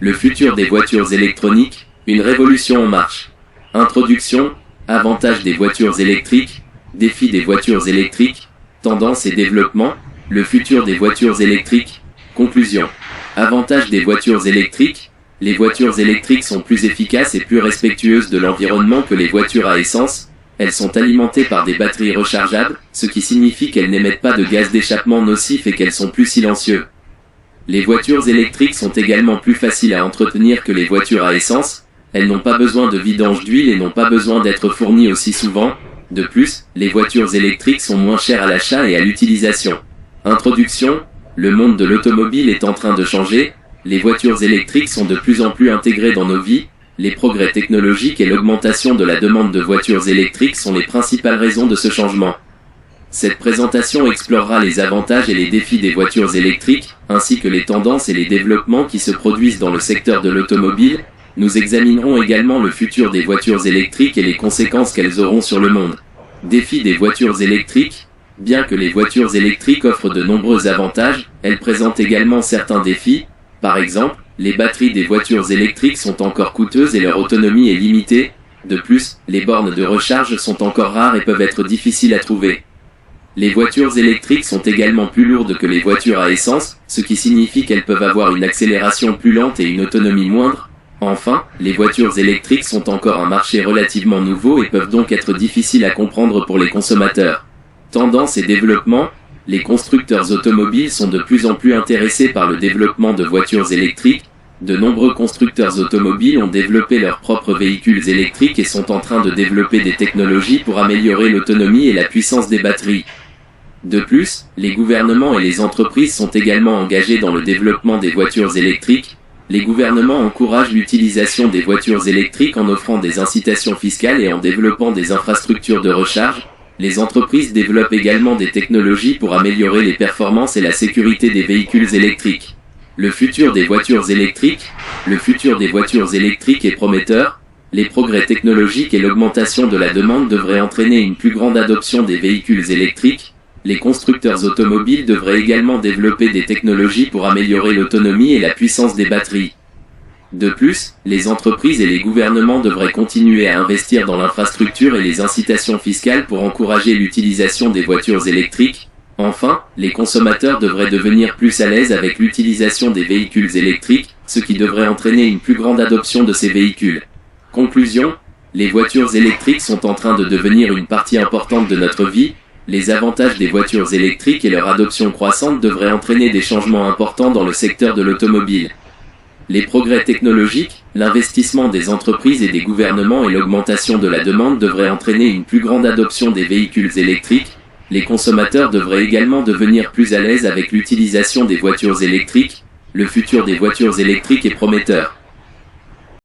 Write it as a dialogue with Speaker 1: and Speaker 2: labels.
Speaker 1: Le futur des voitures électroniques, une révolution en marche. Introduction, avantages des voitures électriques, défis des voitures électriques, tendances et développement, le futur des voitures électriques, conclusion. Avantages des voitures électriques, les voitures électriques sont plus efficaces et plus respectueuses de l'environnement que les voitures à essence, elles sont alimentées par des batteries rechargeables, ce qui signifie qu'elles n'émettent pas de gaz d'échappement nocif et qu'elles sont plus silencieuses. Les voitures électriques sont également plus faciles à entretenir que les voitures à essence, elles n'ont pas besoin de vidange d'huile et n'ont pas besoin d'être fournies aussi souvent. De plus, les voitures électriques sont moins chères à l'achat et à l'utilisation. Introduction, le monde de l'automobile est en train de changer, les voitures électriques sont de plus en plus intégrées dans nos vies, les progrès technologiques et l'augmentation de la demande de voitures électriques sont les principales raisons de ce changement. Cette présentation explorera les avantages et les défis des voitures électriques, ainsi que les tendances et les développements qui se produisent dans le secteur de l'automobile. Nous examinerons également le futur des voitures électriques et les conséquences qu'elles auront sur le monde. Défis des voitures électriques. Bien que les voitures électriques offrent de nombreux avantages, elles présentent également certains défis. Par exemple, les batteries des voitures électriques sont encore coûteuses et leur autonomie est limitée. De plus, les bornes de recharge sont encore rares et peuvent être difficiles à trouver. Les voitures électriques sont également plus lourdes que les voitures à essence, ce qui signifie qu'elles peuvent avoir une accélération plus lente et une autonomie moindre. Enfin, les voitures électriques sont encore un marché relativement nouveau et peuvent donc être difficiles à comprendre pour les consommateurs. Tendances et développement. Les constructeurs automobiles sont de plus en plus intéressés par le développement de voitures électriques. De nombreux constructeurs automobiles ont développé leurs propres véhicules électriques et sont en train de développer des technologies pour améliorer l'autonomie et la puissance des batteries. De plus, les gouvernements et les entreprises sont également engagés dans le développement des voitures électriques. Les gouvernements encouragent l'utilisation des voitures électriques en offrant des incitations fiscales et en développant des infrastructures de recharge. Les entreprises développent également des technologies pour améliorer les performances et la sécurité des véhicules électriques. Le futur des voitures électriques. Le futur des voitures électriques est prometteur. Les progrès technologiques et l'augmentation de la demande devraient entraîner une plus grande adoption des véhicules électriques. Les constructeurs automobiles devraient également développer des technologies pour améliorer l'autonomie et la puissance des batteries. De plus, les entreprises et les gouvernements devraient continuer à investir dans l'infrastructure et les incitations fiscales pour encourager l'utilisation des voitures électriques. Enfin, les consommateurs devraient devenir plus à l'aise avec l'utilisation des véhicules électriques, ce qui devrait entraîner une plus grande adoption de ces véhicules. Conclusion, les voitures électriques sont en train de devenir une partie importante de notre vie. Les avantages des voitures électriques et leur adoption croissante devraient entraîner des changements importants dans le secteur de l'automobile. Les progrès technologiques, l'investissement des entreprises et des gouvernements et l'augmentation de la demande devraient entraîner une plus grande adoption des véhicules électriques. Les consommateurs devraient également devenir plus à l'aise avec l'utilisation des voitures électriques. Le futur des voitures électriques est prometteur.